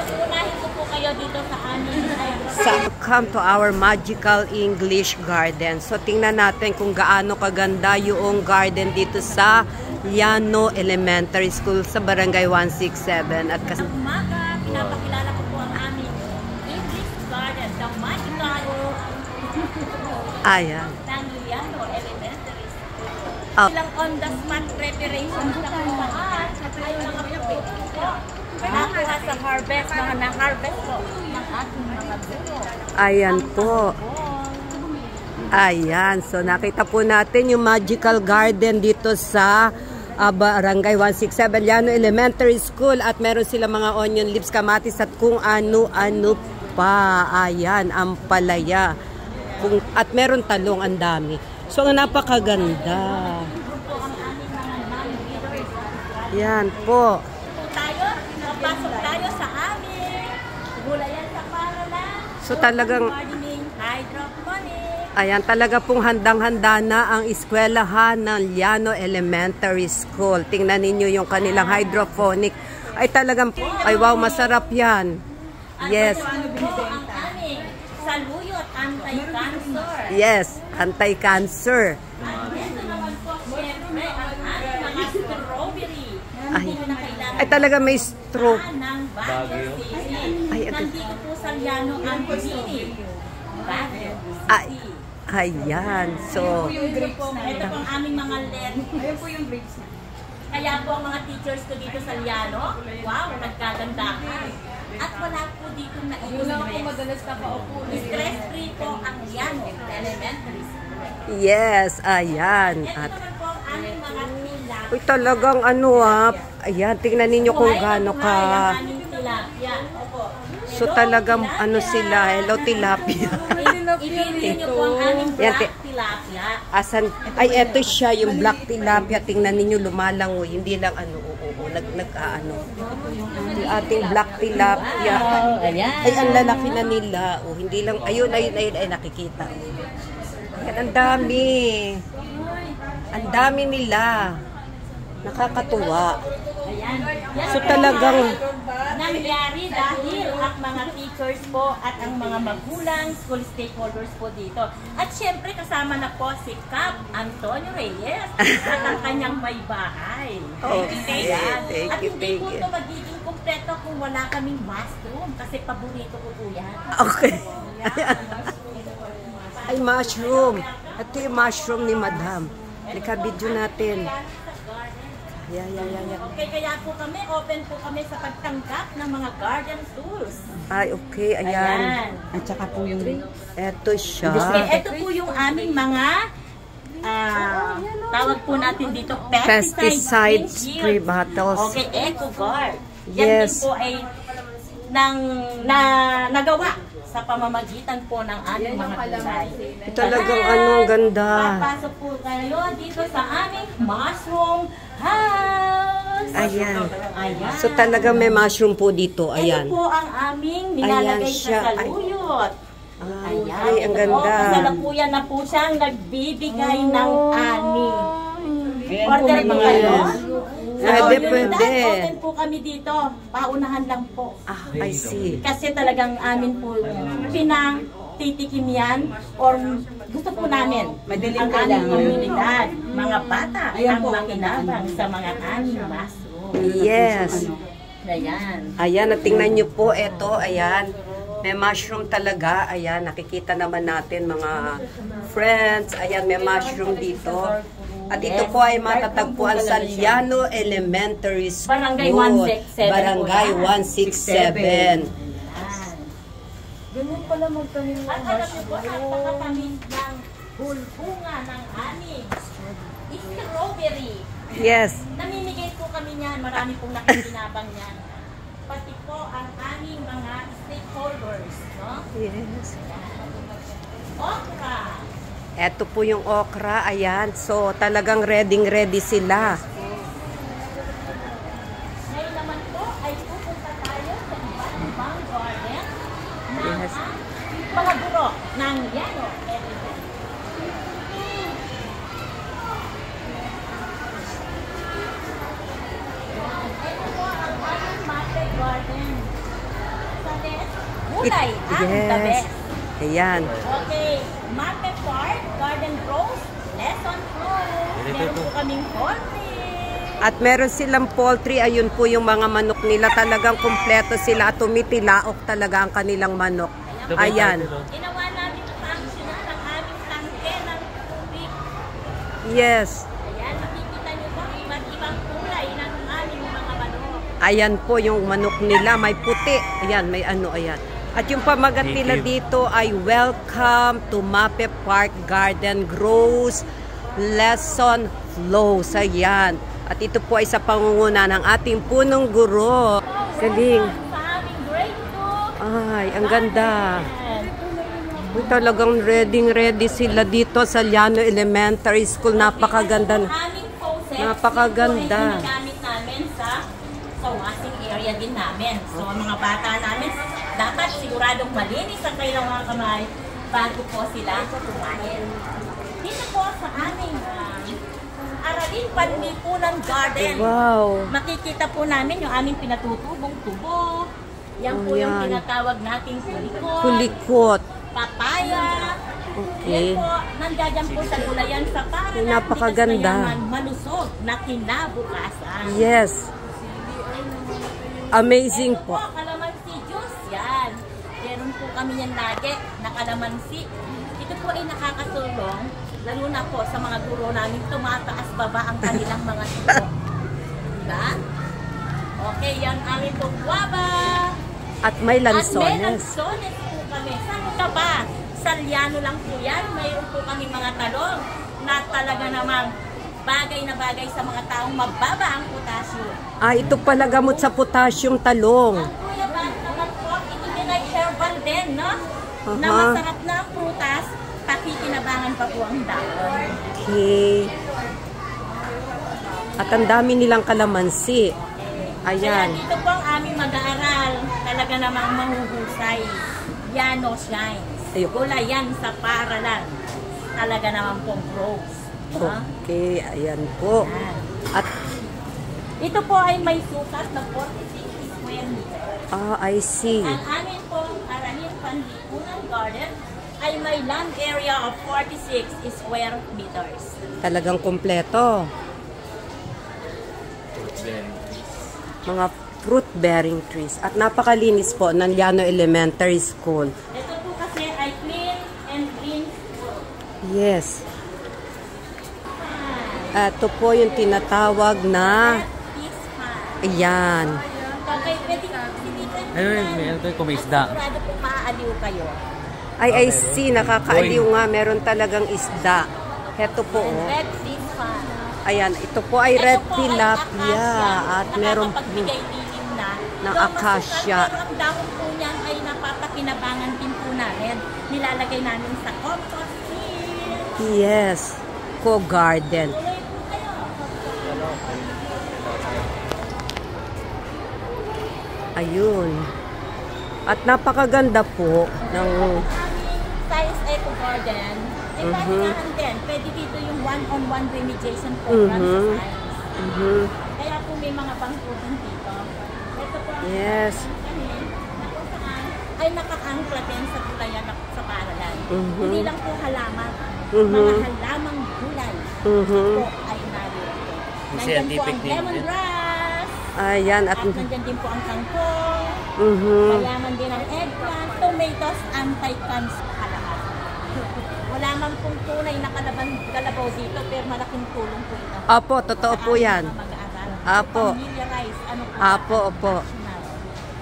Unahin ko po kayo dito sa amin. Come to our magical English garden. So, tingnan natin kung gaano kaganda yung garden dito sa Llano Elementary School sa Barangay 167. At Ang umaga, pinapakilala ko po ang aming English garden, the magical ayan. ng Llano Elementary School. Ilang on-the-spot preparation sa kumpaan ay mga po. Nakuha sa harvest, mga na-harvest po ng ating mga guro. Ayan po. Ayan. So, nakita po natin yung magical garden dito sa Barangay 167, Llano Elementary School. At meron sila mga onion leaves, kamatis at kung ano-ano pa. Ayan, ampalaya. At meron talong, ang dami. So, napakaganda. Yan po. Pasok tayo sa amin. Gulayan sa paralan. So talagang hydroponic. Ayan, talaga pong handang-handa na ang eskwelahan ng Llano Elementary School. Tingnan ninyo yung kanilang hydroponic. Ay talagang, ay wow, masarap yan. Yes. Ito ang aming saluyot, anti-cancer. Yes, anti-cancer. At ito naman po, siyempre, ang aming mga strawberry. Ay. Hindi na kailangan Ay talaga may stroke. ng Baguio City. Ay, Nandito po sa Llano Antibini. Baguio Ay, City. ayan. So, Ito po ang aming mga LED. Ayun po yung grapes na. Kaya po ang mga teachers ko dito sa Llano, wow, nagkagandahan. At wala po dito na Yun lang ako madalas nakaupo. stress-free po ang Llano Elementary School. yes, ayan. Ito At naman po ang aming mga tilapia. uy, talagang ano ayan, tingnan ninyo kung gaano ka. Ang aming tilapia. Opo. So talagang ano sila, hello tilapia. Ibili niyo po ang aming Yan, black tilapia. Asan, ay eto siya, yung black tilapia. Tingnan ninyo, lumalangoy. Hindi lang ano, nag-ano. Yung ating black tilapia. Ayan. Ay, ang lalaki na nila. Hindi lang, ayun, ay nakikita. Yan, ang dami. Ang dami nila. Nakakatuwa. Ayan. So talagang, Nangyari dahil ang mga teachers po at ang mga magulang, school stakeholders po dito. At syempre kasama na po si Cap Antonio Reyes at ang kanyang may bahay. Okay, Ayan. thank At you, hindi thank po you. ito magiging kumpleto kung wala kaming mushroom kasi paborito ko po yan. okay. Ayan. Ay, mushroom. Ito yung mushroom ni Madam. Ika-video natin. Yeah. Okay, kaya po kami, open po kami sa pagtanggap ng mga garden tools. Ay, okay. Ayan. At saka po yung Ito siya. Okay, ito po yung aming mga tawag po natin dito Pesticide shield. spray bottles. Okay, EcoGuard. Yan Yes. din po ay nagawa sa pamamagitan po ng aming mga gulay. Talagang ano, ang ganda. Papasok po kayo dito sa aming mushroom house. Ayan. Ayan. So talagang may mushroom po dito. Ayan. Ito po ang aming nilalagay Ayan siya. sa saluyot. Okay, ang ito ganda. po, kasalukuyan na po siyang nagbibigay ng ani. Order po kayo. Pwede. Open po kami dito. Paunahan lang po. I see. Kasi talagang amin po pinatitikim yan or gusto po namin ang aming komunidad, mga bata ang makinabang sa mga aming mushroom. Yes. Ayan. Ayan, at tingnan nyo po. Ito, ayan. May mushroom talaga. Ayan, nakikita naman natin mga friends. Ayan, may mushroom dito. At ito po ay matatagpuan sa Llano Elementary School. Barangay 167. Barangay 167. ganyan pala magtanim ng At alam niyo mushroom. po, napakatamis ng bulbunga ng aming strawberry. Yes. Namimigay po kami niyan. Marami pong nakikinabang niyan. Pati po ang aming mga stakeholders. No? Yes. Okra. Ito po yung okra. Ayan. So, talagang ready sila. Ngayon naman po ay pupunta tayo sa iba't ibang garden ng Yes. mga guro ng Llano Elementary. Ito po ang aming mate garden. gulay ang the best. Ayan. Okay, Mate Park, Garden Rose, Lesson Flow. Meron po kaming poultry. At meron silang poultry. Ayun po yung mga manok nila. Talagang kumpleto sila at tumitilaok talaga ang kanilang manok. Ayan. Ginawa namin functional ang aming tangke ng tubig. Yes. Ayan, makikita nyo po iba't ibang kulay ng aming mga manok. Ayan po yung manok nila. May puti. Ayan, may ano, ayan. At yung pamagat nila dito ay Welcome to Mape Park Garden Grows Lesson Flows. Ayan. At ito po ay sa pangunguna ng ating punong guro. Galing. Sa aming grade 2. Ay, ang ganda. Uy, talagang ready sila dito sa Llano Elementary School. Napakaganda. Aming faucet, Napakaganda. ito ay ginagamit namin sa washing area din namin. So, ang mga bata namin, dapat siguradong malinis ang kanilang mga kamay bago po sila kumain. Dito po sa aming Aralin Panlipunan Garden. Wow. Makikita po namin yung aming pinatutubong tubo. Yan po yung Ayan. tinatawag nating kulikot. Kulikot. Papaya. Okay. Yan po, nandiyan po sa gulayan sa para Napakaganda. malusog na kinabukasan. Yes. Amazing Ito po. Kalamansi juice. Yan. Meron po kami yan lagi na kalamansi. Ito po ay nakakatulong, lalo na po sa mga guro namin, tumataas baba ang kanilang mga tubo. Diba? Okay, yan aming po guava. At may At may lansones. lansones po kami. Saan ka ba? Sa Llano lang po yan. Mayroon po kami mga talong na talaga namang bagay na bagay sa mga taong mababa ang potasyo. Ah, ito pala gamot sa potasyong talong. Ang kuya ba naman po, ito din ay herbal din, no? Na Aha. masarap na ang prutas, pakikinabangan pa po ang dahon. Okay. At ang dami nilang kalamansi. Kaya Ayan. dito po ang aming mag-aaral, talaga namang mahuhusay. Llano shines. Ayun. Gulay yan sa paralan. Talaga naman pong grows. Okay, ayan po. Yan. At, Ito po ay may sukat na 46 square meters. I see. Ang amin pong Aralin Panlipunan Garden ay may land area of 46 square meters. Talagang kompleto. Mga fruit-bearing trees. At napakalinis po ng Llano Elementary School. Ito po kasi ay clean and green school. Yes. Ito po yung tinatawag na... Peace man. Ayan. Okay, pwede sinitan Ayun, may ano to, kung may isda. Sigurado po maaaliw kayo. I see. Nakakaaliw nga. Meron talagang isda. Ito po. And Oh. red peace man. Ayan. Ito po ay red Ito po ay tilapia. acacia, At meron nakakapagbigay dilim na. ng Though acacia. masukal, pero ang dahon po niyan ay napapakinabangan din po namin. Nilalagay namin sa compost bin. Yes. Co-garden. Tuloy po kayo. Ayun. At napakaganda po ng... Aming Science Eco Garden, ay pahingahan din. Pwede dito yung one-on-one remediation program sa science. Kaya po may mga bangko din dito. Ito po ang Yes. kami na kung saan ay nakaangkla din sa gulayan sa paralan. Hindi lang po halaman. Mga halamang gulay po ay narito. Nandyan po Scientific ang name din. lemongrass. Ayan. At At... nandyan din po ang kangkong. Mayaman din ang eggplant, tomatoes, anti-cancer halaman. Wala man pong tunay na kalabaw dito, pero malaking tulong po ito. Apo, totoo po Sa yan. aming mga mag-aaral. Apo. Familiarize, ano po Apo, ang opo. national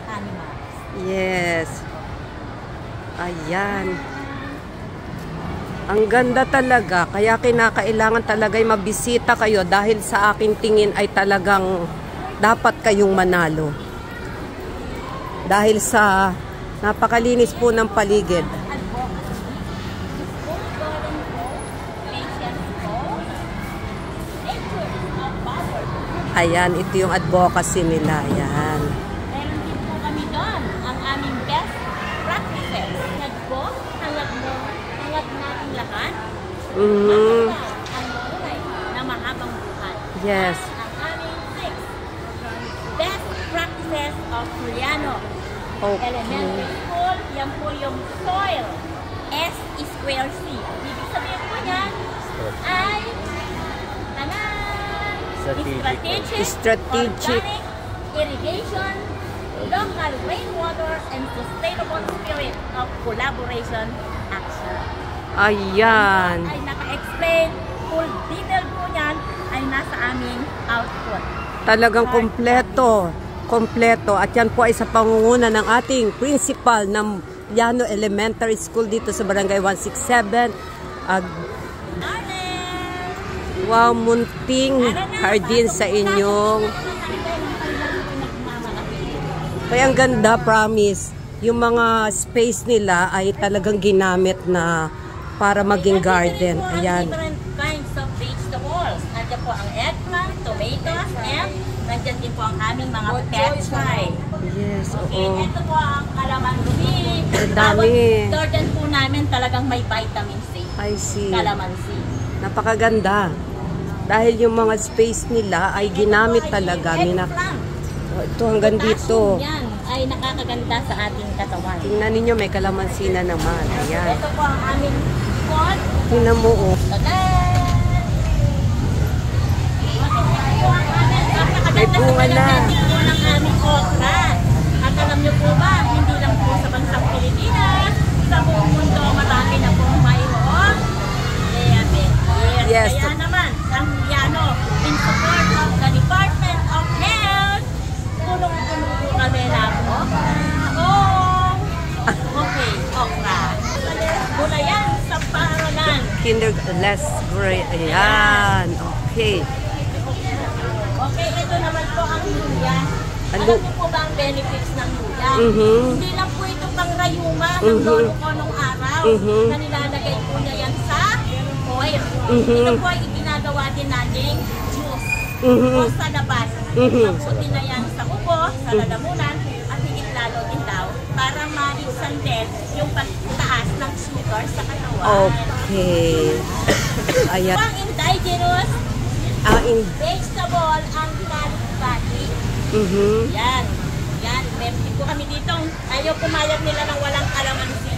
animals. Yes. Ayan. Ang ganda talaga. Kaya kinakailangan talaga ay mabisita kayo dahil sa aking tingin ay talagang dapat kayong manalo. Dahil sa napakalinis po ng paligid. Advocacy, School Garden Growth, Patience Growth, Nature of Power. Ayan, ito yung advocacy nila. Ayan. Meron din po kami doon ang aming best practices. Nagpo, hangat na ang lakan. Ang buhay na mahabang buhay. Yes. Ang aming 6 best practices of Llano Okay. Elementary school, yan po yung soil. S square C. Ibig sabihin po niyan ay Strategic. organic irrigation, local rainwater, and sustainable spirit of collaboration action. Ayan. Ay naka-explain, full detail po niyan ay nasa aming output. Talagang kompleto. At yan po ay sa pangunguna ng ating principal ng Llano Elementary School dito sa Barangay 167. Wow, munting hardin sa inyong. Kaya ang ganda, promise. Yung mga space nila ay talagang ginamit na para maging garden. Ayan. Different kinds of vegetables. Nandiyan po ang eggplant, tomatoes, and nandiyan din po ang aming mga pechay. Yes, Okay, oo. ito po ang kalamansi. Ang dami. Garden po namin talagang may vitamin C. I see. Kalamansi. Napakaganda. Dahil yung mga space nila ay ginamit talaga. Eggplant. Ito hanggang dito. Yan ay nakakaganda sa ating katawan. Tingnan ninyo, may kalamansi na naman. Ayan. Ito po ang aming pot. Tingnan mo, oh. May bunga na. Po ng aming okra. At alam niyo po ba, hindi lang po sa bansang Pilipinas, sa buong mundo marami na pong mayroon. Yes. Kaya naman, ang Llano, in support of the Department of Health, punong-puno po kami ng okra. Okay, okra. Gulayan sa paralan. Less gray. Ayan. Okay. Okay, ito naman po ang luya. Ano? Alam niyo po ba ang benefits ng luya? Mhm. Hindi lang po ito pang rayuma ng lolo ko nung araw na nilalagay po niya yan sa oil. Ito po ay iginagawa din nating juice o sa labas. Pagputin na yan sa upo, sa lalamunan, at higit lalo din daw para maisan din yung pagtaas ng sugar sa katawan. Okay. Ayan. Ang indigenous vegetable ang kalibati. Yan. Yan. Meron po kami dito. Ayaw pumayag nila ng walang kalamansi.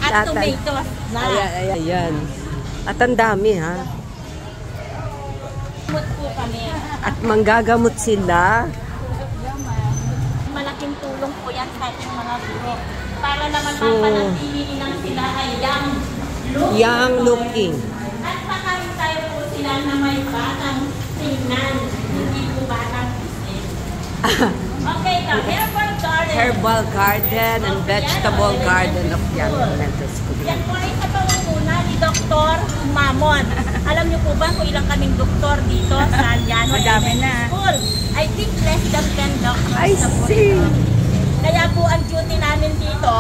At tomatoes na. Ayan. At ang dami, ha? Gamot po kami. At manggagamot sila. Malaking tulong po yan sa ating mga guro. Para naman mapanatili lang sila ay Young looking. At pakarin tayo po sila na may batang tingnan. Hindi po batang isip. Okay, the Herbal garden and vegetable garden of Llano Elementary School. Yan po ay sa pangunguna ni Dr. Mamon. Alam niyo po ba kung ilang kaming doktor dito sa Llano Elementary School? I think less than 10 doctors I na po see. dito. Kaya po ang duty namin dito,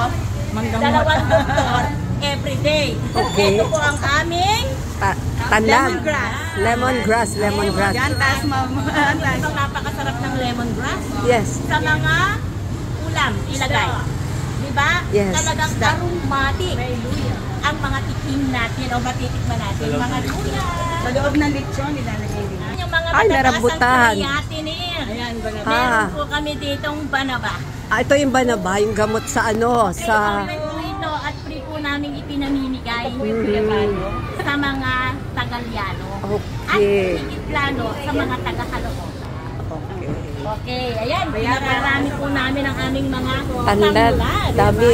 dalawang doktor everyday. Okay. Ito po ang aming Tanlag. Lemongrass. Yan, taas ito napakasarap ng lemongrass. Yes. Sa mga ulam ilagay. Diba? Yes. Talagang aromatic ang mga tikim natin o matitikman natin. Mga luya. Sa loob ng lechon, nilalagay din. Yung mga Ay, matatas narabutan. ang creatinine. Ayan, banaba. Meron po kami ditong banaba. Ito yung banaba, yung gamot sa ano, sa... Free po ito at free po namin ipinamimigay sa mga taga-Llano. At Okay. higit lalo sa mga taga-Caloocan. Okay. Okay, ayan. Pinararami po namin ang aming mga Tanlad, tanglad. dami.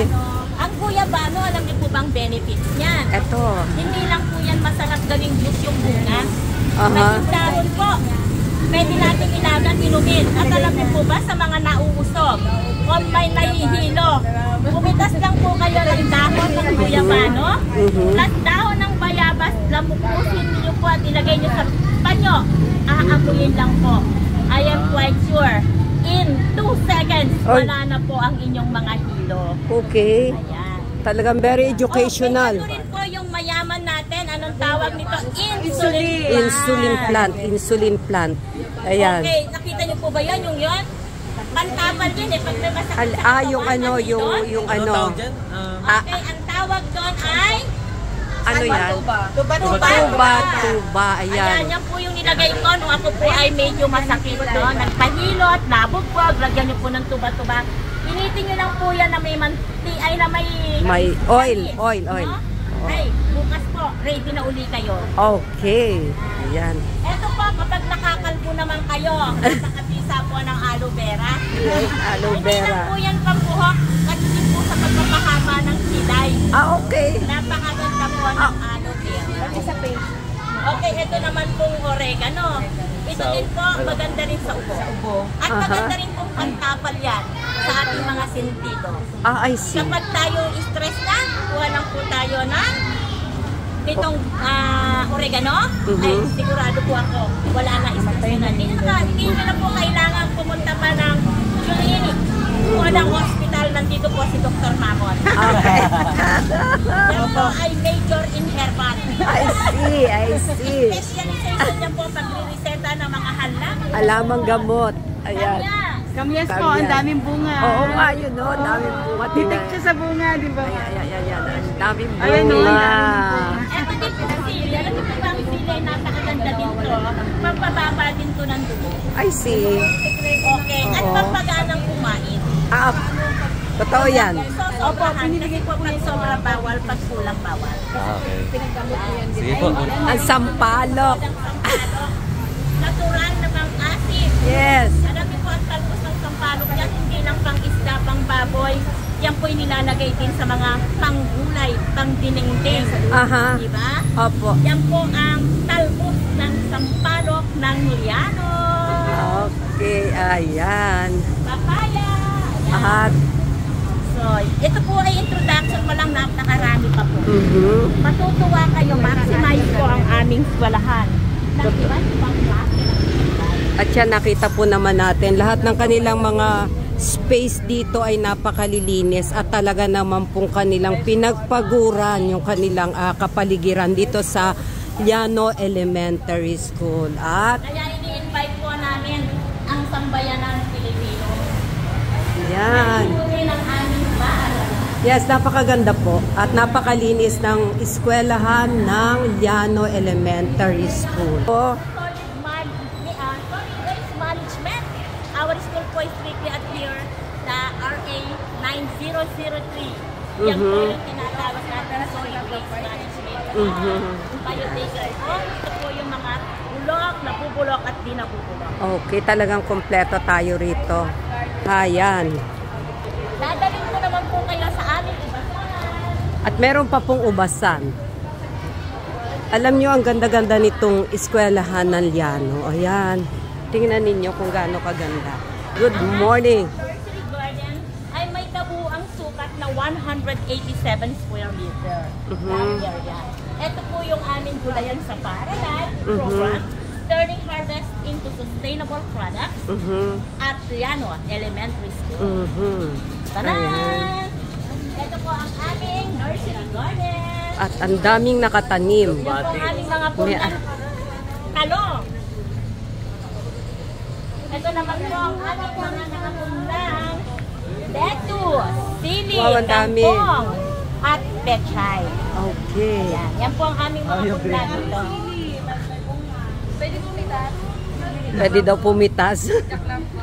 Ang guyabano, alam niyo po bang benefits niyan? Ito. Hindi lang po yan masarap gawing juice yung bunga. Aha. May dahon po. Pwede natin ilagan, inumin. At alam niyo po ba sa mga nauusog o may nahihilo, pumitas lang po kayo ng dahon ng guyabano at dahon ng bayabas, lamukusin niyo po at ilagay niyo sa panyo. Aamuyin lang po. I am quite sure. In 2 seconds, wala na po ang inyong mga hilo. Okay. Ayan. Talagang very educational. Okay, ito rin po yung mayaman natin. Anong tawag nito? Insulin plant. Insulin plant. Ayan. Okay, nakita niyo po ba yun? Yung yun? Pantapan yun eh. Pag may masakit sa Yung katawan, ano, nandito. yung ano. Okay, ang tawag doon ay Ano yan? Tuba. Tuba. Ayan, Ayan. yan po yung nilagay ko nung ako po ay medyo masakit, no? Nagpahilot, nabugwag, lagyan nyo po ng tuba-tuba. Initin nyo lang po yan na may na May oil. No? Ay, bukas po, ready na uli kayo. Okay. Ayan. Eto po, kapag nakakalbo naman kayo, nakapisa po ng aloe vera. Aloe Hindi lang vera. po yan pambuhok, kasi din po sa pagpapahaba ng silay. Okay. Napakaganda po ng aloe vera. Okay, ito naman pong oregano. Ito din po, maganda rin sa ubo. At maganda rin pong pantapal yan sa ating mga sentido. I see. Kapag tayo stress na, kuha lang po tayo ng itong oregano. Ay, sigurado po ako, wala na stress na. Hindi nyo na po kailangan pumunta pa ng clinic o ng hospital. Nandito po si Dr. Mamon. Okay. Yan po ay major in herbal. I see. Specialization niya po pag-reseta ng mga halang. Alamang gamot. Ayan. Kamyas po, ang daming bunga. Oo nga, yun o. Daming bunga. Titik siya sa bunga, di ba? Ayan. Ang daming bunga. Ayan, no, ang daming bunga. Eto din po ang sili. Alam niyo po ba ang sili ay napakaganda din to. Pampababa din to ng dugo. I see. Okay. At pampaganang kumain. Totoo yan. Opo, pinibigay po pag sobrang bawal, pag kulang bawal. Okay. Sige po. Ang sampalok. Natural na pang asin. Yes. Alam niyo po ang talbos ng sampalok yan, hindi lang pang isda, pang baboy. Yan po yung nilalagay din sa mga panggulay, pang dinengdeng. Aha. Diba? Opo. Yan po ang talbos ng sampalok ng Liano. Okay, ayan. Papaya. Ayan. At, So, ito po ay introduction mo lang, napakarami pa po. Matutuwa kayo, maximize po ang aming eskwelahan. Ng iba't-ibang klase ng eskwelahan. at yan, nakita po naman natin, lahat ng kanilang mga space dito ay napakalilinis at talaga naman pong kanilang pinagpaguran yung kanilang kapaligiran dito sa Liano Elementary School. At Kaya ini-invite po namin ang sambayanan Pilipino. yan. Ito ang aming bahay. Yes, napakaganda po at napakalinis ng eskwelahan ng Liano Elementary School. Waste management. Our school po is strictly adhere the RA 9003. Yan po yung tinatawag natin solid waste management. Biodegradable po. Ito po yung mga bulok, nabubulok at di nabubulok. Okay, talagang kompleto tayo rito. Ayan. Dadalhin ko naman po kayo sa aming ubasan. At meron pa pong ubasan. Alam nyo, ang ganda-ganda nitong eskwelahan ng Liano. Ayan. Tingnan ninyo kung gaano kaganda. Good morning. Nursery garden ay may kabuuang sukat na 187 square meter. Area. Ito po yung aming gulayan sa Paradise program, turning harvest into sustainable products at Liano Elementary School. Tanan! Ito po ang aming nursery garden. At ang daming nakatanim. Yan po ang aming mga punlan talong. Ito naman po ang aming mga nakapunlang lettuce, sili, Wow, ang dami. kangkong, at pechay. Okay. Yan po ang aming mga punlan dito. Pwede daw pumitas.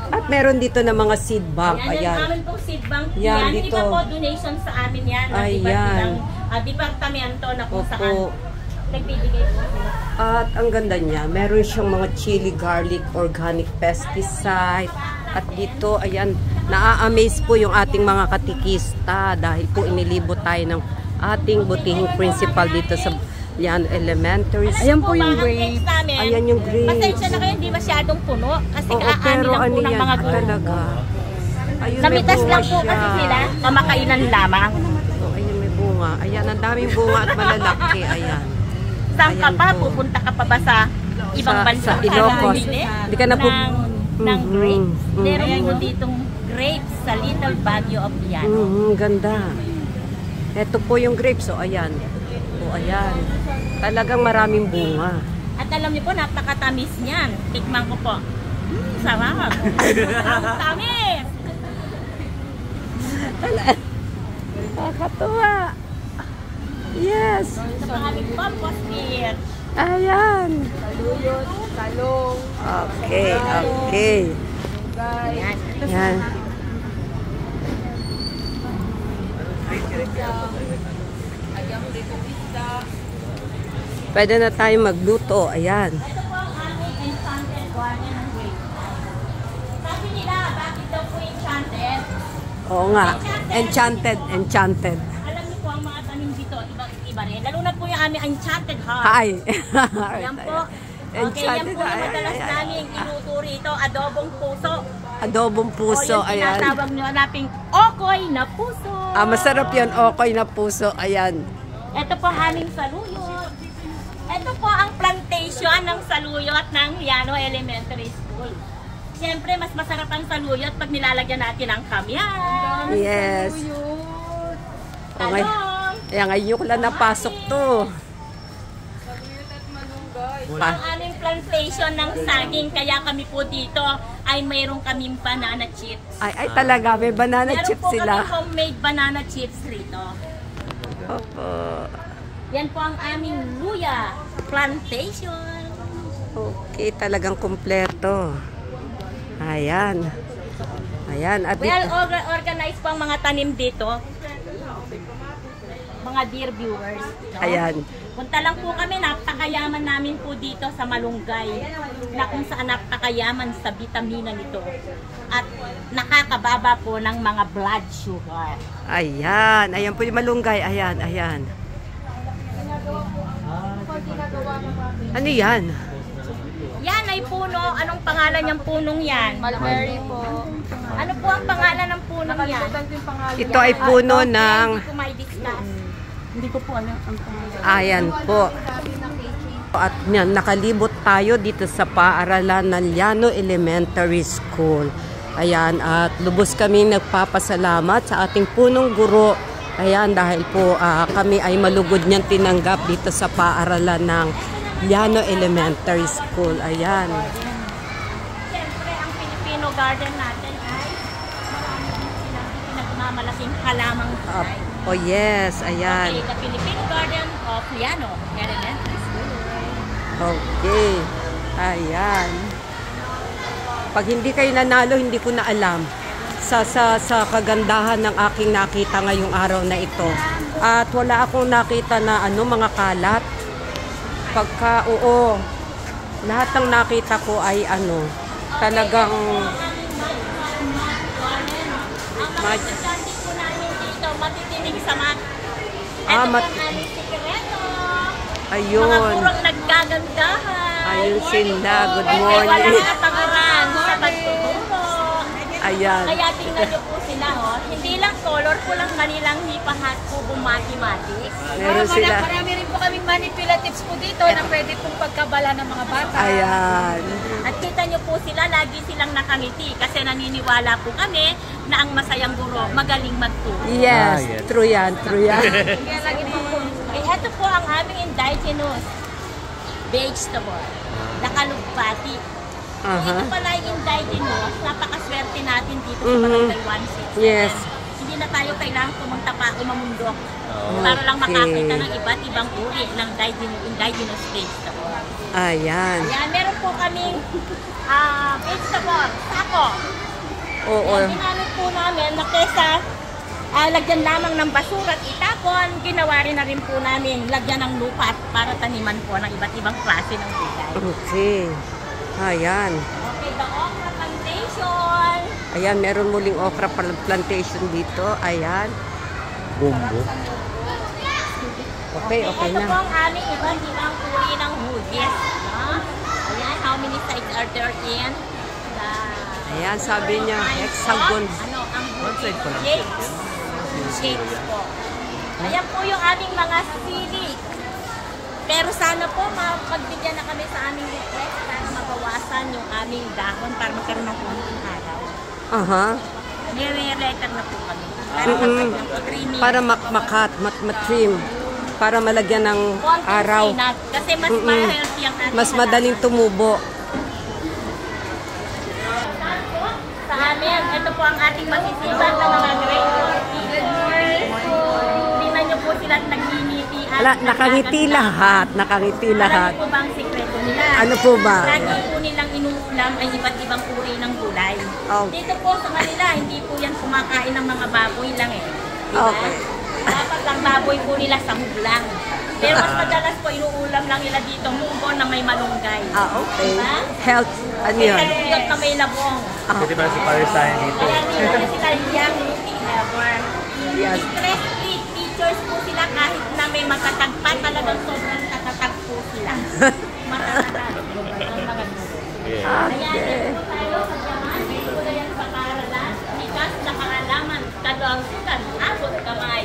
At meron dito na mga seed bank. Yan ang Ayan. amin pong seed bank. Yan, Yan, dito. iba po donation sa amin yan. Ng Ayan. iba't ibang departamento na kung Opo. saan nagbibigay po sila. At ang ganda niya, meron siyang mga chili, garlic, organic pesticide. At dito, ayan, naa-amaze po yung ating mga katikista dahil po inilibot tayo ng ating butihing principal dito sa Liano Elementary School. Ayan po yung Ang grapes. grapes namin, Ayan yung grapes. pasensya na kayo, hindi masyadong puno. Kasi Oo, kaani pero lang po ano ng yan, mga gulay. talaga. Ayun, may Namitas bunga lang po siya. kasi sila, kamakainan lamang. Oh, ayun, may bunga. Ayan, ang daming bunga at malalaki. Ayan. Saan ka Ayan pa? po. Pupunta ka pa ba sa ibang Sa- bansa? sa Ilocos. Bumili Hindi ka na po- ng grapes. Meron Mhm. po ditong grapes sa Little Baguio of Liano. Ganda. Ito po yung grapes. O, ayan. O, ayan. Talagang maraming bunga. At alam niyo po, napakatamis niyan. Tikman ko po. Sarap. Ang tamis. Nakakatuwa. Yes. Ito po ang aming compost pit. Ayan. Saluyot, talong, Okay, okay. Ayan. Ayan. agang rito pizza. Pwede na tayo magluto. Ayan. Ito po ang aming enchanted garden ng grapevine. Sabi nila, bakit daw po enchanted? Oo nga. Enchanted, enchanted. Alam niyo po ang mga tanim dito, iba rin. Lalo na po yung aming enchanted heart. Hi. Yan po. Okay, yan po yung madalas namin iluto rito, adobong puso. Adobong puso, O yung ayan. tinatawag nyo naping okoy na puso. Masarap yan, okay na puso, ayan. Ito po ang aming saluyot. Ito po ang plantation ng saluyot ng Llano Elementary School. Siyempre, mas masarap ang saluyot pag nilalagyan natin ng kamyan, Yes. Okay. talong. Ayan, ngayon ko lang napasok to. Saluyot at malunggay. Ang aming plantation ng saging, kaya kami po dito ay mayroon kaming banana chips. Ay, talaga, may banana Meron chips po sila. kami homemade banana chips rito. Opo. Yan po ang aming luya plantation. Okay, talagang kumpleto. Ayan. Ayan. At Well, organized po ang mga tanim dito. Mga dear viewers. No? ayan. Punta lang po kami, napakayaman namin po dito sa Malunggay. Na kung saan napakayaman sa vitamina nito. At nakakababa po ng mga blood sugar. Ayan. Ayan po yung malunggay. Ayan, ayan. Ano yan? Yan ay puno. Anong pangalan ng punong yan? Mulberry po. Ano po ang pangalan ng punong yan? Nakalimutan ko yung pangalan. Ito ay puno ng... Hindi ko may discuss. Hindi ko po alam ang pangalan. Ayan po. At yan, nakalibot tayo dito sa paaralan ng Llano Elementary School. Ayan, at lubos kaming nagpapasalamat sa ating punong guro. Ayan, dahil po kami ay malugod niyang tinanggap dito sa paaralan ng Llano Elementary School. Ayan. Siyempre, ang Filipino garden natin ay marami din silang pinagmamalaking halamang buhay. Oh yes, ayan. Okay, the Filipino Garden of Llano Elementary School. Okay. Ayan. Pag hindi kayo nanalo, hindi ko na alam sa kagandahan ng aking nakita ngayong araw na ito. At wala akong nakita na mga kalat. Pagka, oo, lahat ng nakita ko ay talagang Ang mga estudyante po namin dito, matitinig sa mat. Ito Ah, po mat- ang aming sikreto. Mga ayun. gurong nagkagandahan. Ayun sila. Good Walang morning. katangaran sa pagtuturo. Ayan. Kaya tingnan niyo po sila, hindi lang colorful ang kanilang hipahat po mathematics. Meron sila. Marami rin po kaming manipulatives po dito na pwede pong pagkabala ng mga bata. Ayan. At kita niyo po sila, lagi silang nakangiti kasi naniniwala po kami na ang masayang guro magaling magturo. Yes, yes. true yan, true yan. Kaya lagi po po. Ito po ang aming indigenous vegetable, nakalugpati. Kung ito pala yung indigenous, napakaswerte natin dito sa Barangay 167. Yes. Hindi na tayo kailangan pumunta pa umamundok para lang makakita ng iba't ibang uri ng indigenous vegetable. Ayan. Ayan, meron po kaming vegetable, sako. Oo. Yan, ginamit po namin na kesa lagyan lamang ng basura at itapon, ginawa rin na rin po namin lagyan ng lupa para taniman po ng iba't ibang klase ng gulay. Okay. Ayan. Okay, the okra plantation. Ayan, meron muling okra plantation dito. Ayan. Bumbo. Okay, okay ito na. po ang aming iba't ibang uri ng hugis. No? Ayan, how many sides are there in? Ayan, sabi niya, hexagon. Ano, ang One side pa lang. shapes. Shapes po. Ayan po yung aming mga sili. Pero sana po, mapagbigyan na kami sa aming request para mabawasan yung aming dahon para magkaroon ng konting araw. Aha. Nire-letter na po kami. Para creamy. Para makat, matrim. Para malagyan ng Konting araw. sinat. Kasi mas ma-healthy ang ating Mas madaling tumubo. sa amin. Ito po ang ating masisipan ng mga grade 14. Tingnan niyo po sila nagningiti Ala, nakangiti lahat. Nakangiti lahat. Alam niyo po ba ang sikreto nila? Ano po ba? Lagi po nilang inuulam ay iba't ibang uri ng gulay. Oh. Dito po sa kanila, hindi po yan kumakain ng mga baboy lang eh. Diba? Okay. Dapat lang baboy po nila sa lang. Pero mas madalas po inuulam lang nila dito munggo na may malunggay. Okay. Diba? Health, ano yun? Kaluyot na may labong. Pwede ba si Paris tayo dito? Kaya dito na sila young looking ever. Yes. Stress-free teachers po sila kahit na may matatagpa, talagang sobrang tatatag po sila. Matatag. Ang mga guro. Yeah. Ayan, ito tayo sa yaman. Ito na yan sa kaaralan. Likas na kaalaman. Kaluangsutan. Abot kamay.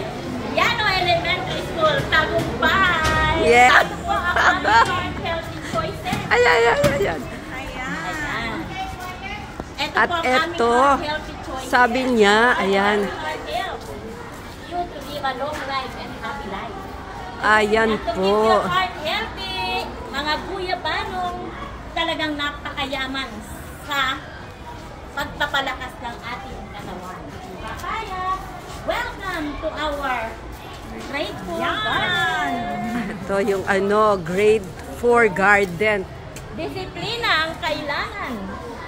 Yano Elementary School. Tagumpay. Yeah. Ito po ang aming healthy choices. Ayan. Ayan. Ito At po ang eto, aming healthy choices. sabi niya, ayan. You to live a long life and happy life. Ayan At to keep po. your heart healthy, mga guyabanong talagang napakayaman sa pagpapalakas ng ating katawan. Kaya, welcome to our grade 4 garden. Ito yung grade 4 garden. Disiplina ang kailangan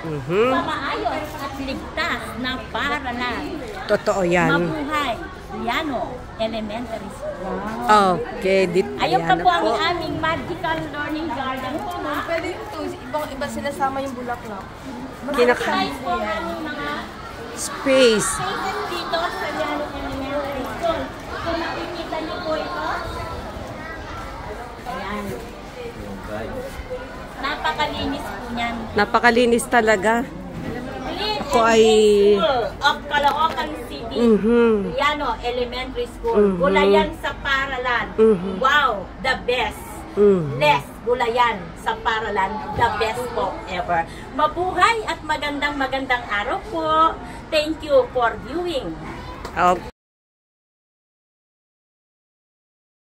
Mhm. sa maayos at ligtas na paaralan. Totoo yan. Mabuhay, Liano Elementary School. Okay, Ayun pa ayan po na ang aming magical learning garden po. Pwede yung to, iba sinasama yung bulaklak. Size po ang aming mga Space. spaces dito sa Liano Elementary School. Kung makikita niyo po ito, ayan. Napakalinis po niyan. Napakalinis talaga. Clean Ako and ay- clean school of Caloocan City. Mhm. Liano Elementary School. Mhm. Gulayan sa Paralan. Mhm. Wow, the best. Mhm. Less Gulayan sa Paralan, the best po ever. Mabuhay at magandang araw po. Thank you for viewing. Okay.